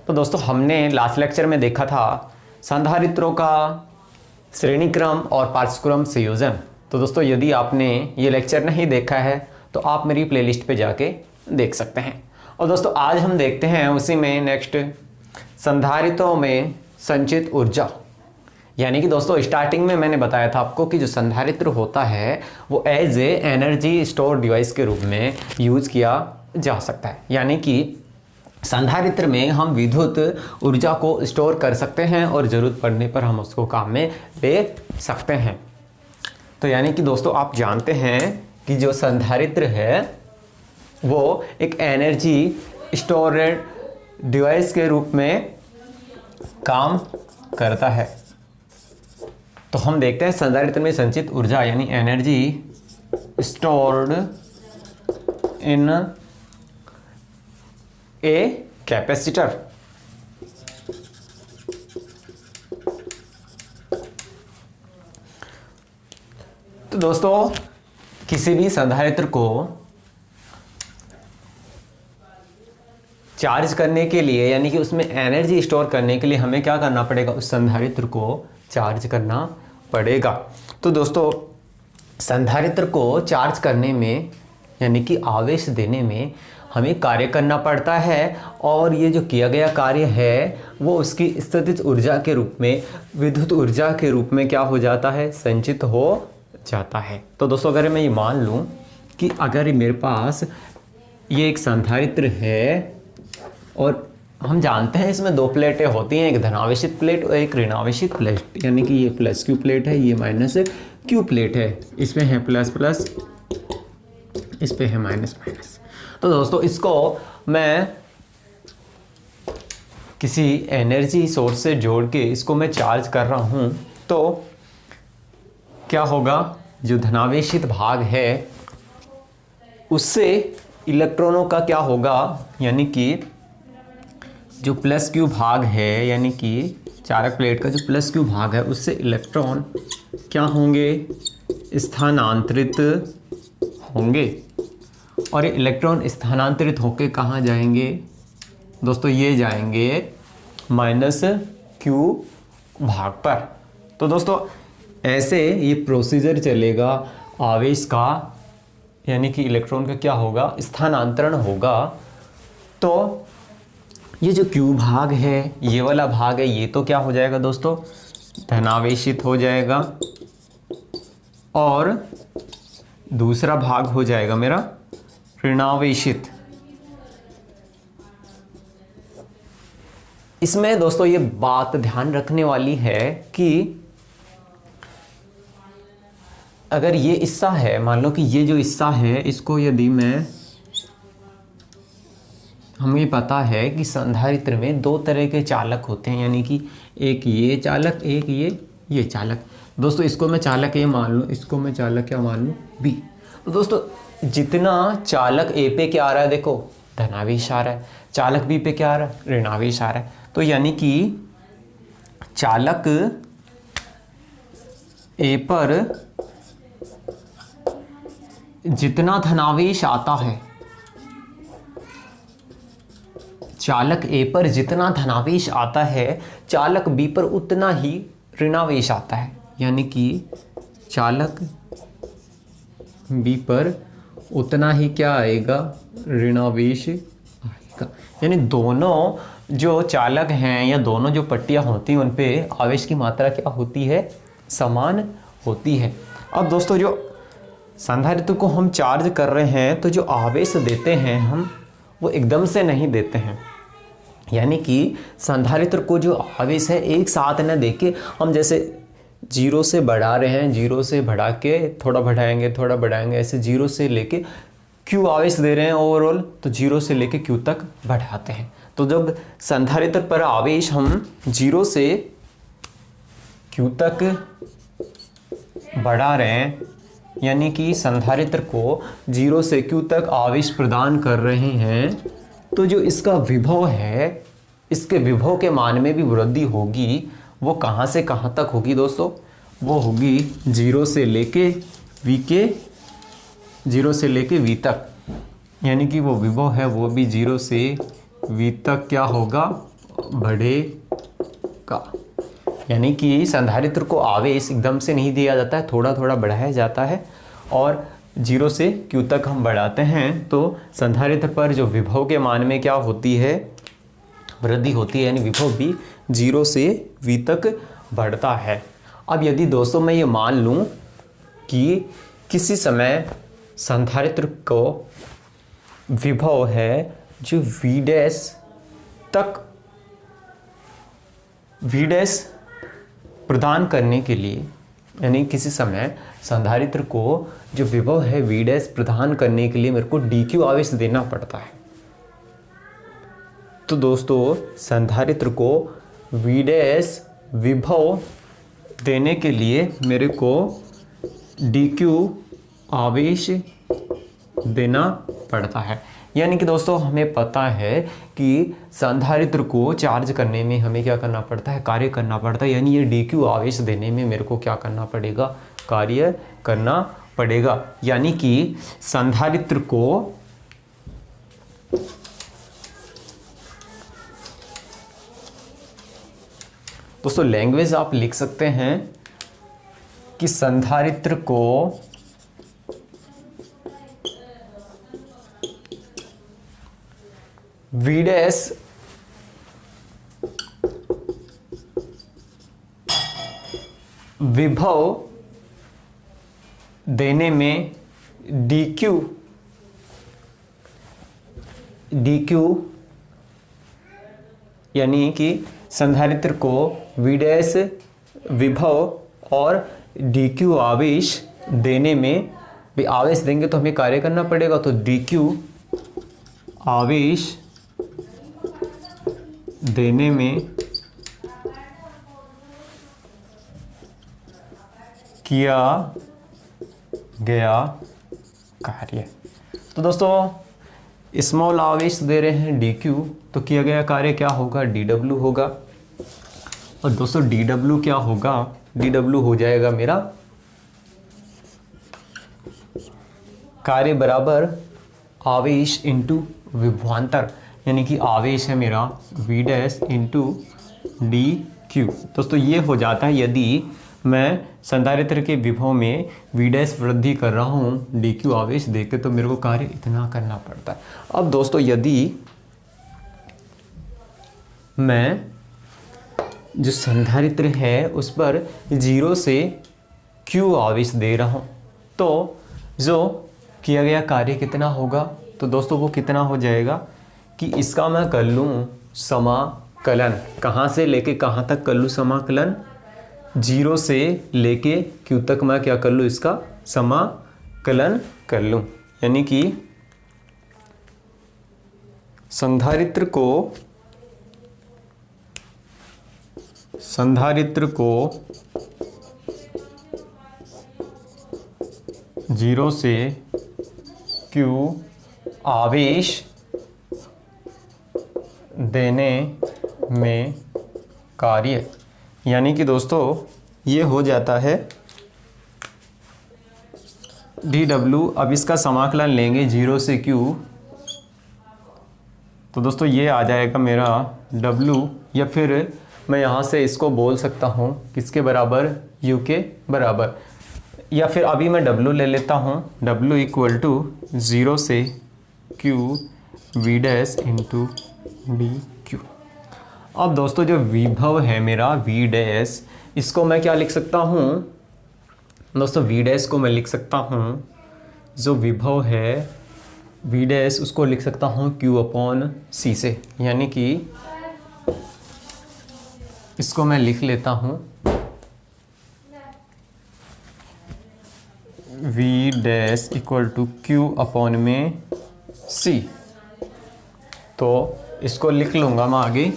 तो दोस्तों हमने लास्ट लेक्चर में देखा था संधारित्रों का श्रेणी क्रम और पार्श्वक्रम संयोजन। तो दोस्तों यदि आपने ये लेक्चर नहीं देखा है तो आप मेरी प्लेलिस्ट पे जाके देख सकते हैं। और दोस्तों आज हम देखते हैं उसी में नेक्स्ट संधारित्रों में संचित ऊर्जा। यानी कि दोस्तों स्टार्टिंग में मैंने बताया था आपको कि जो संधारित्र होता है वो as a energy store device के रूप में यूज किया जा सकता है। यानी कि संधारित्र में हम विद्युत ऊर्जा को स्टोर कर सकते हैं और ज़रूरत पड़ने पर हम उसको काम में ले सकते हैं। तो यानी कि दोस्तों आप जानते हैं कि जो संधारित्र है वो एक एनर्जी स्टोरेज डिवाइस के रूप में काम करता है। तो हम देखते हैं संधारित्र में संचित ऊर्जा यानी energy stored in a capacitor. तो दोस्तों किसी भी संधारित्र को चार्ज करने के लिए यानी कि उसमें एनर्जी स्टोर करने के लिए हमें क्या करना पड़ेगा, उस संधारित्र को चार्ज करना पड़ेगा। तो दोस्तों संधारित्र को चार्ज करने में यानी कि आवेश देने में हमें कार्य करना पड़ता है और ये जो किया गया कार्य है वो उसकी स्थितिज ऊर्जा के रूप में विद्युत ऊर्जा के रूप में क्या हो जाता है, संचित हो जाता है। तो दोस्तों अगर मैं ये मान लूँ कि अगर मेरे पास ये एक संधारित्र है और हम जानते हैं इसमें दो प्लेटें होती हैं, एक धनावेशित प्लेट और एक ऋणावेशित प्लेट। यानी कि ये प्लस क्यू प्लेट है, ये माइनस क्यू प्लेट है। इसमें है प्लस प्लस, इस पे है माइनस माइनस। तो दोस्तों इसको मैं किसी एनर्जी सोर्स से जोड़ के इसको मैं चार्ज कर रहा हूँ तो क्या होगा, जो धनावेशित भाग है उससे इलेक्ट्रॉनों का क्या होगा, यानी कि जो प्लस क्यू भाग है यानी कि चालक प्लेट का जो प्लस क्यू भाग है उससे इलेक्ट्रॉन क्या होंगे, स्थानांतरित होंगे। और ये इलेक्ट्रॉन स्थानांतरित होके कहाँ जाएंगे दोस्तों, ये जाएंगे माइनस क्यू भाग पर। तो दोस्तों ऐसे ये प्रोसीजर चलेगा आवेश का, यानी कि इलेक्ट्रॉन का क्या होगा, स्थानांतरण होगा। तो ये जो क्यू भाग है, ये वाला भाग है, ये तो क्या हो जाएगा दोस्तों, धनावेशित हो जाएगा और दूसरा भाग हो जाएगा मेरा ऋणावेशित। इसमें दोस्तों ये बात ध्यान रखने वाली है कि अगर ये हिस्सा है, मान लो कि ये जो हिस्सा है इसको यदि मैं, हमें पता है कि संधारित्र में दो तरह के चालक होते हैं, यानी कि एक ये चालक, एक ये चालक। दोस्तों इसको मैं चालक ए मान लूँ, इसको मैं चालक क्या मान लूँ, बी। तो दोस्तों जितना चालक ए पे क्या आ रहा है, देखो धनावेश आ रहा है, चालक बी पे क्या आ रहा है, ऋणावेश आ रहा है। तो यानी कि चालक ए पर जितना धनावेश आता है, चालक ए पर जितना धनावेश आता है, चालक बी पर उतना ही ऋणावेश आता है। यानी कि चालक बी पर उतना ही क्या आएगा, ऋणावेश आएगा। यानी दोनों जो चालक हैं या दोनों जो पट्टियां होती हैं उन पे आवेश की मात्रा क्या होती है, समान होती है। अब दोस्तों जो संधारित्र को हम चार्ज कर रहे हैं तो जो आवेश देते हैं हम वो एकदम से नहीं देते हैं। यानी कि संधारित्र को जो आवेश है एक साथ न देके हम जैसे जीरो से बढ़ा रहे हैं, जीरो से बढ़ा के थोड़ा बढ़ाएंगे, ऐसे जीरो से लेके क्यू आवेश दे रहे हैं ओवरऑल, तो जीरो से लेके क्यू तक बढ़ाते हैं। तो जब संधारित्र पर आवेश हम जीरो से क्यू तक बढ़ा रहे हैं, यानी कि संधारित्र को जीरो से क्यू तक आवेश प्रदान कर रहे हैं, तो जो इसका विभव है, इसके विभव के मान में भी वृद्धि होगी। वो कहाँ से कहाँ तक होगी दोस्तों, वो होगी जीरो से लेके वी तक। यानी कि वो विभव है वो भी जीरो से वी तक क्या होगा, बढ़ेगा। यानी कि संधारित्र को आवेश एकदम से नहीं दिया जाता है, थोड़ा थोड़ा बढ़ाया जाता है और 0 से Q तक हम बढ़ाते हैं तो संधारित्र पर जो विभव के मान में क्या होती है, वृद्धि होती है, यानी विभव भी 0 से V तक बढ़ता है। अब यदि दोस्तों मैं ये मान लूँ कि किसी समय संधारित्र को विभव है जो V डैश तक प्रदान करने के लिए, यानी किसी समय संधारित्र को जो विभव है V डैश प्रदान करने के लिए मेरे को dq आवेश देना पड़ता है। तो दोस्तों संधारित्र को V डैश विभव देने के लिए मेरे को dq आवेश देना पड़ता है। यानी कि दोस्तों हमें पता है कि संधारित्र को चार्ज करने में हमें क्या करना पड़ता है, कार्य करना पड़ता है। यानी ये dq आवेश देने में मेरे को क्या करना पड़ेगा, कार्य करना पड़ेगा। यानी कि संधारित्र को दोस्तों लैंग्वेज आप लिख सकते हैं कि संधारित्र को V डैश विभव देने में dq यानी कि संधारित्र को V डैश विभव और dq आवेश देने में, भी आवेश देंगे तो हमें कार्य करना पड़ेगा, तो dq आवेश देने में किया गया कार्य। तो दोस्तों स्मॉल आवेश दे रहे हैं dq, तो किया गया कार्य क्या होगा, dw होगा। और दोस्तों dw क्या होगा, dw हो जाएगा मेरा कार्य बराबर आवेश इंटू विभवांतर, यानी कि आवेश है मेरा V डैश इंटू dq। दोस्तों ये हो जाता है यदि मैं संधारित्र के विभव में V डैश वृद्धि कर रहा हूँ dq आवेश देके, तो मेरे को कार्य इतना करना पड़ता है। अब दोस्तों यदि मैं जो संधारित्र है उस पर 0 से q आवेश दे रहा हूँ तो जो किया गया कार्य कितना होगा, तो दोस्तों वो कितना हो जाएगा कि इसका मैं कर लूँ समाकलन, कहाँ से लेके कहाँ तक कर लूँ समाकलन, 0 से लेके q तक मैं क्या कर लूँ, इसका समाकलन कर लूँ। यानी कि संधारित्र को 0 से q आवेश देने में कार्य, यानी कि दोस्तों ये हो जाता है dw। अब इसका समाकलन लेंगे 0 से q, तो दोस्तों ये आ जाएगा मेरा w, या फिर मैं यहाँ से इसको बोल सकता हूँ किसके बराबर, u के बराबर, या फिर अभी मैं w ले लेता हूँ, w इक्वल टू 0 से q V dash into dq। अब दोस्तों जो विभव है मेरा V डैश, इसको मैं क्या लिख सकता हूँ दोस्तों, V डैश को मैं लिख सकता हूँ, जो विभव है V डैश उसको लिख सकता हूँ q अपॉन c से। यानी कि इसको मैं लिख लेता हूँ V dash equal to q upon में c, तो इसको लिख लूँगा मैं आगे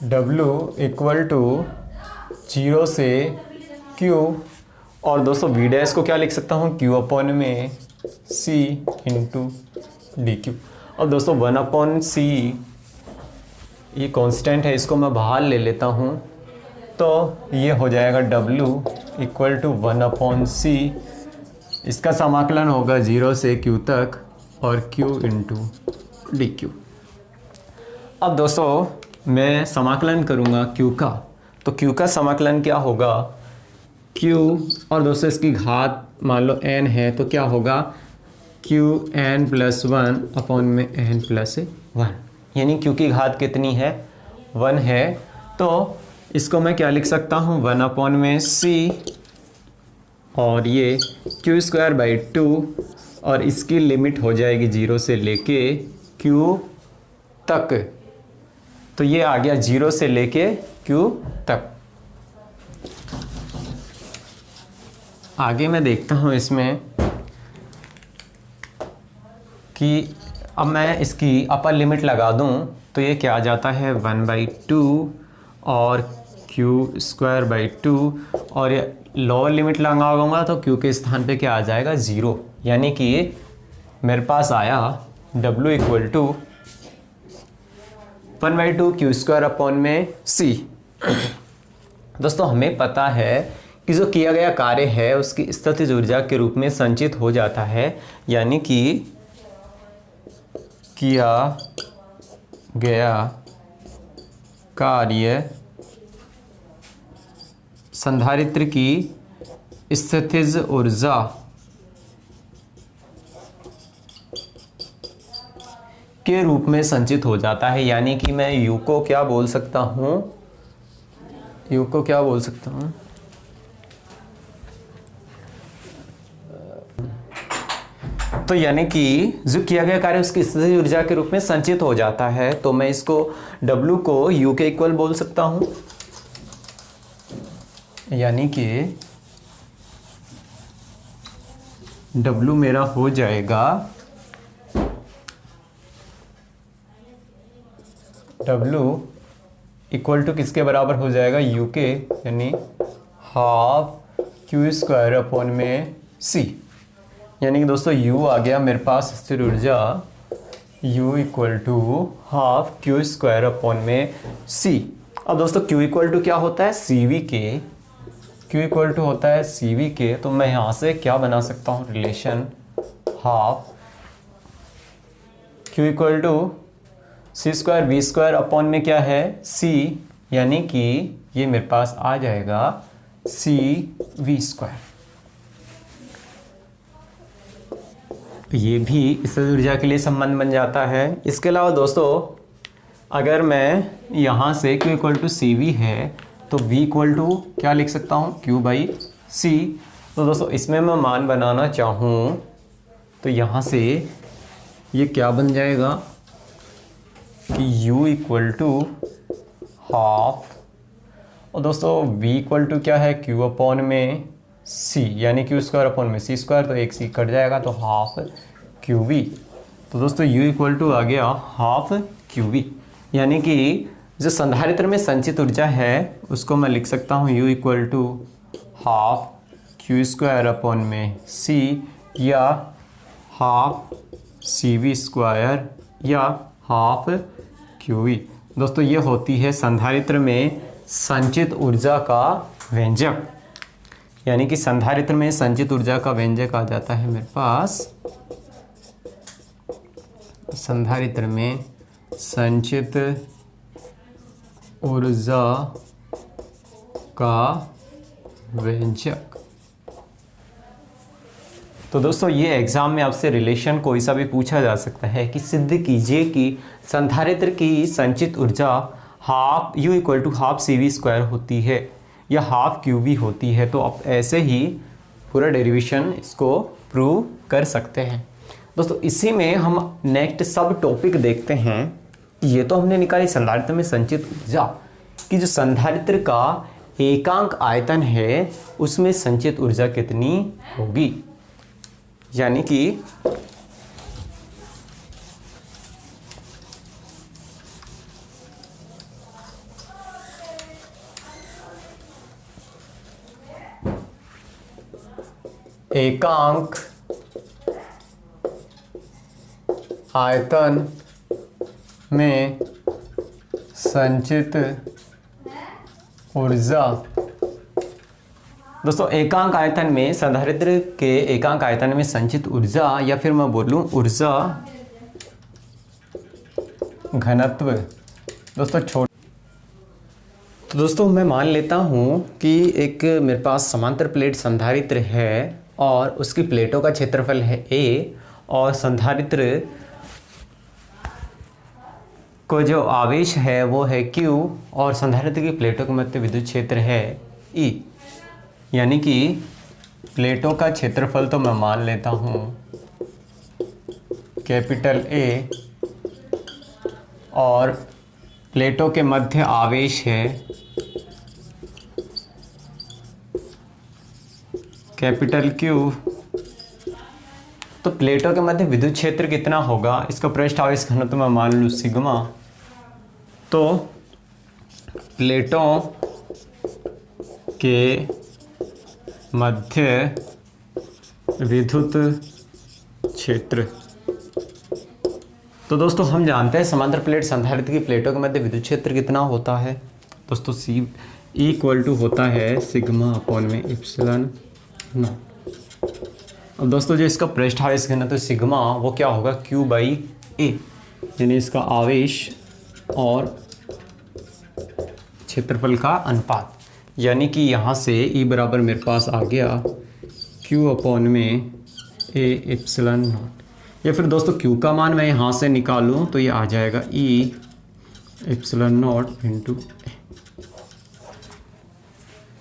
W इक्वल टू 0 से Q, और दोस्तों V डैश को क्या लिख सकता हूँ, Q अपॉन में C इंटू DQ। अब दोस्तों 1 अपॉन C ये कांस्टेंट है, इसको मैं बाहर ले लेता हूँ, तो ये हो जाएगा W इक्वल टू 1/c, इसका समाकलन होगा 0 से q तक और q इंटू डी क्यू। अब दोस्तों मैं समाकलन करूँगा q का, तो q का समाकलन क्या होगा, q और दोस्तों इसकी घात मान लो n है तो क्या होगा qn + 1/n + 1, यानी q की घात कितनी है 1 है, तो इसको मैं क्या लिख सकता हूँ 1/c और ये q²/2 और इसकी लिमिट हो जाएगी 0 से लेके q तक, तो ये आ गया 0 से लेके q तक। आगे मैं देखता हूँ इसमें कि अब मैं इसकी अपर लिमिट लगा दूँ तो ये क्या आ जाता है 1/2 और q²/2 और ये लोअर लिमिट लगाऊंगा तो q के स्थान पे क्या आ जाएगा 0, यानी कि मेरे पास आया w इक्वल टू 1/2 q²/c। दोस्तों हमें पता है कि जो किया गया कार्य है उसकी स्थितिज ऊर्जा के रूप में संचित हो जाता है, यानी कि किया गया कार्य संधारित्र की स्थितिज ऊर्जा के रूप में संचित हो जाता है, यानी कि मैं U को क्या बोल सकता हूँ, U को क्या बोल सकता हूँ, तो यानी कि जो किया गया कार्य उसकी स्थितिज ऊर्जा के रूप में संचित हो जाता है, तो मैं इसको W को U के इक्वल बोल सकता हूँ, यानी कि W मेरा हो जाएगा W इक्वल टू किसके बराबर हो जाएगा U के, यानी हाफ q²/c, यानी कि दोस्तों U आ गया मेरे पास स्थिर ऊर्जा U equal to half q²/c। अब दोस्तों Q इक्वल टू क्या होता है CV के, Q इक्वल टू होता है CV के, तो मैं यहाँ से क्या बना सकता हूँ relation half Q equal to c² v² क्या है c, यानी कि ये मेरे पास आ जाएगा cv²। ये भी स्थितिज ऊर्जा के लिए संबंध बन जाता है। इसके अलावा दोस्तों अगर मैं यहाँ से Q इक्वल टू CV है तो V इक्वल टू क्या लिख सकता हूँ Q/c। तो दोस्तों इसमें मैं मान बनाना चाहूँ तो यहाँ से ये क्या बन जाएगा कि U इक्वल टू हाफ, और दोस्तों V इक्वल टू क्या है Q/c, यानी q²/c², तो एक c कट जाएगा तो हाफ QV। तो दोस्तों U इक्वल टू आ गया हाफ QV, यानी कि जो संधारित्र में संचित ऊर्जा है उसको मैं लिख सकता हूँ U equal to half q²/c या हाफ CV² या हाफ QV। दोस्तों ये होती है संधारित्र में संचित ऊर्जा का व्यंजक, यानी कि संधारित्र में संचित ऊर्जा का व्यंजक आ जाता है मेरे पास संधारित्र में संचित ऊर्जा का व्यंजक। तो दोस्तों ये एग्जाम में आपसे रिलेशन कोई सा भी पूछा जा सकता है कि सिद्ध कीजिए कि संधारित्र की संचित ऊर्जा half U equal to half CV² होती है या हाफ QV होती है, तो आप ऐसे ही पूरा डेरिवेशन इसको प्रूव कर सकते हैं। दोस्तों इसी में हम नेक्स्ट सब टॉपिक देखते हैं। ये तो हमने निकाली संधारित्र में संचित ऊर्जा कि जो संधारित्र का एकांक आयतन है उसमें संचित ऊर्जा कितनी होगी, यानी कि एकांक आयतन में संचित ऊर्जा दोस्तों एकांक आयतन में संधारित्र के एकांक आयतन में संचित ऊर्जा, या फिर मैं बोलूं ऊर्जा घनत्व दोस्तों तो दोस्तों मैं मान लेता हूं कि एक मेरे पास समांतर प्लेट संधारित्र है और उसकी प्लेटों का क्षेत्रफल है A और संधारित्र को जो आवेश है वो है Q और संधारित्र की प्लेटों के मध्य विद्युत क्षेत्र है E। यानी कि प्लेटों का क्षेत्रफल तो मैं मान लेता हूँ कैपिटल A और प्लेटों के मध्य आवेश है कैपिटल Q। तो प्लेटों के मध्य विद्युत क्षेत्र कितना होगा, इसका पृष्ठ आवेश घनत्व मैं मान लूँ सिग्मा। तो प्लेटों के मध्य विद्युत क्षेत्र, तो दोस्तों हम जानते हैं समांतर प्लेट संधारित्र की प्लेटों के मध्य विद्युत क्षेत्र कितना होता है दोस्तों, C इक्वल टू होता है सिग्मा अपॉन में एप्सिलॉन नॉट। अब दोस्तों जो इसका पृष्ठ आवेश घनत्व सिग्मा वो क्या होगा Q बाई A, यानी इसका आवेश और क्षेत्रफल का अनुपात। यानी कि यहाँ से E बराबर मेरे पास आ गया Q अपॉन में A एप्सिलॉन नॉट, या फिर दोस्तों Q का मान मैं यहाँ से निकालूँ तो ये आ जाएगा E epsilon naught into A।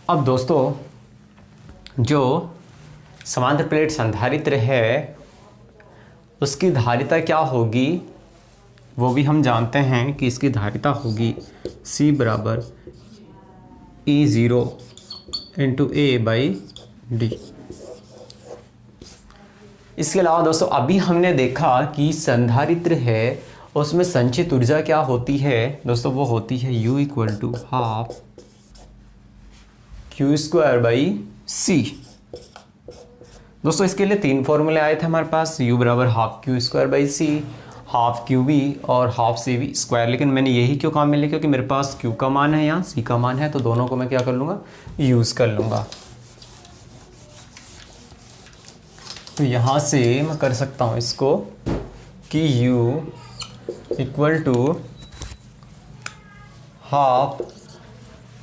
अब दोस्तों जो समांतर प्लेट संधारित्र है उसकी धारिता क्या होगी वो भी हम जानते हैं कि इसकी धारिता होगी C बराबर E0 into A by D. इसके अलावा दोस्तों अभी हमने देखा कि संधारित्र है उसमें संचित ऊर्जा क्या होती है दोस्तों, वो होती है U equal to half Q square by C। दोस्तों इसके लिए 3 फॉर्मूले आए थे हमारे पास, U बराबर half Q square by C, half QV और हाफ CV स्क्वायर। लेकिन मैंने यही क्यों काम में लिया, क्योंकि मेरे पास Q का मान है यहाँ C का मान है, तो दोनों को मैं क्या कर लूँगा यूज़ कर लूँगा। तो यहाँ से मैं कर सकता हूँ इसको कि U equal to half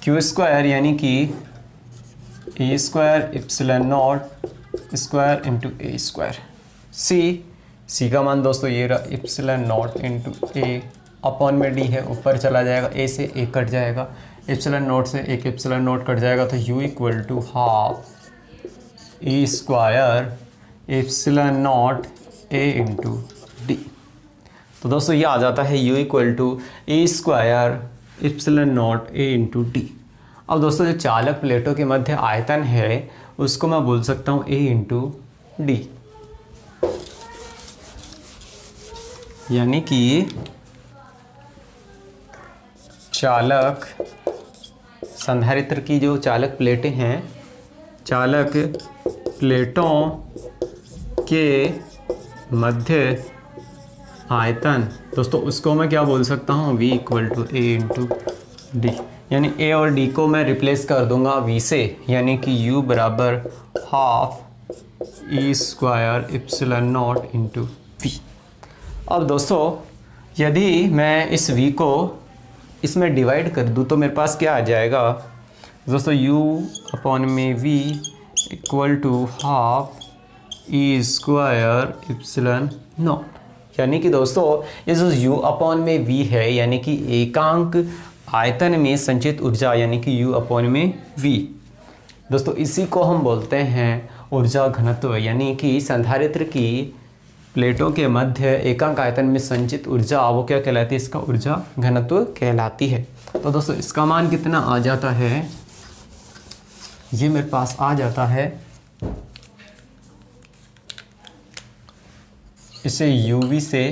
Q square यानी कि A square epsilon naught square into A square. C का मान दोस्तों ये रहा epsilon naught into A upon में D है, ऊपर चला जाएगा, A से A कट जाएगा, एप्सिलॉन नॉट से एक एप्सिलॉन नॉट कट जाएगा, तो U equal to half E square epsilon naught A into D। तो दोस्तों ये आ जाता है U equal to E square epsilon naught A into D। अब दोस्तों जो चालक प्लेटों के मध्य आयतन है उसको मैं बोल सकता हूँ A इंटू डी, यानी कि चालक संधारित्र की जो चालक प्लेटें हैं, चालक प्लेटों के मध्य आयतन दोस्तों उसको मैं क्या बोल सकता हूँ V equal to A into D, यानी A और D को मैं रिप्लेस कर दूंगा V से, यानी कि U बराबर half E square epsilon naught into V। अब दोस्तों यदि मैं इस V को इसमें डिवाइड कर दूं तो मेरे पास क्या आ जाएगा दोस्तों, U अपॉन में V equal to half E square epsilon naught. यानी कि दोस्तों ये जो U अपॉन में V है यानी कि एकांक आयतन में संचित ऊर्जा यानी कि U अपॉन में V दोस्तों, इसी को हम बोलते हैं ऊर्जा घनत्व। यानी कि संधारित्र की प्लेटों के मध्य एकांक आयतन में संचित ऊर्जा वो क्या कहलाती है, इसका ऊर्जा घनत्व कहलाती है। तो दोस्तों इसका मान कितना आ जाता है, ये मेरे पास आ जाता है, इसे UV से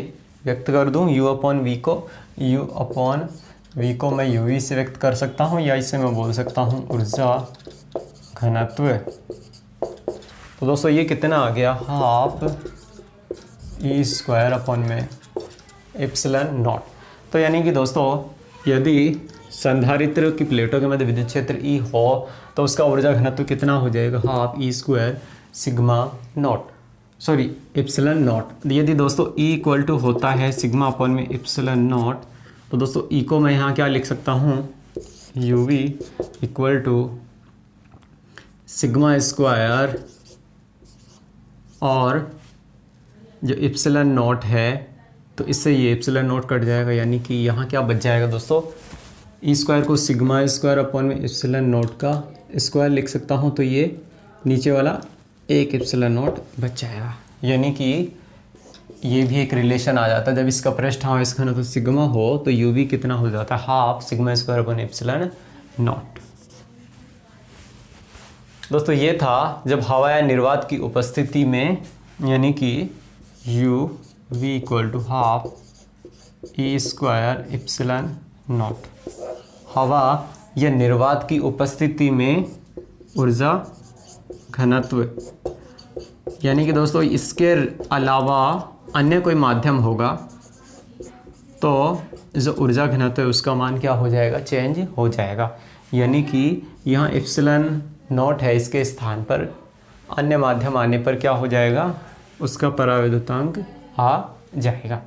व्यक्त कर दूं, U अपॉन V को, U अपॉन V को मैं UV से व्यक्त कर सकता हूं, या इसे मैं बोल सकता हूं ऊर्जा घनत्व। तो दोस्तों ये कितना आ गया, हाफ E स्क्वायर अपॉन में एप्सिलॉन नॉट। तो यानी कि दोस्तों यदि संधारित्र की प्लेटों के मध्य विद्युत क्षेत्र ई हो तो उसका ऊर्जा घनत्व कितना हो जाएगा, half E square sigma not, sorry epsilon not. यदि दोस्तों ई इक्वल टू होता है सिग्मा अपॉन में एप्सिलॉन नॉट, तो दोस्तों ई को मैं यहाँ क्या लिख सकता हूँ, U V equal to sigma square और जो एप्सिलॉन नॉट है तो इससे ये एप्सिलॉन नॉट कट जाएगा, यानी कि यहाँ क्या बच जाएगा दोस्तों, ई स्क्वायर को सिग्मा स्क्वायर अपॉन में एप्सिलॉन नॉट का स्क्वायर लिख सकता हूँ, तो ये नीचे वाला एक एप्सिलॉन नॉट बच जाएगा। यानी कि ये भी एक रिलेशन आ जाता है, जब इसका पृष्ठावेश घनत्व सिग्मा हो तो यू वी कितना हो जाता है, half sigma square upon epsilon not. दोस्तों ये था जब हवा या निर्वात की उपस्थिति में, यानी कि U V equal to half E square epsilon naught, हवा या निर्वात की उपस्थिति में ऊर्जा घनत्व, यानी कि दोस्तों इसके अलावा अन्य कोई माध्यम होगा तो जो ऊर्जा घनत्व है उसका मान क्या हो जाएगा, चेंज हो जाएगा। यानी कि यहाँ एप्सिलॉन नॉट है, इसके स्थान पर अन्य माध्यम आने पर क्या हो जाएगा, उसका परावैद्युतांक आ जाएगा।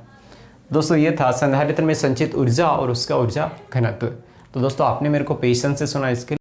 दोस्तों ये था संधारित्र में संचित ऊर्जा और उसका ऊर्जा घनत्व। तो दोस्तों आपने मेरे को पेशेंस से सुना, इसके